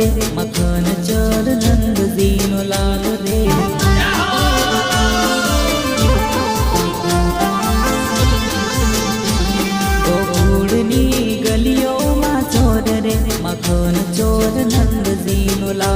रे मखन चोर नंद दीनो लाल रे। गोकुळनी गलियों में चोर रे मखन चोर नंद दीनो लाल।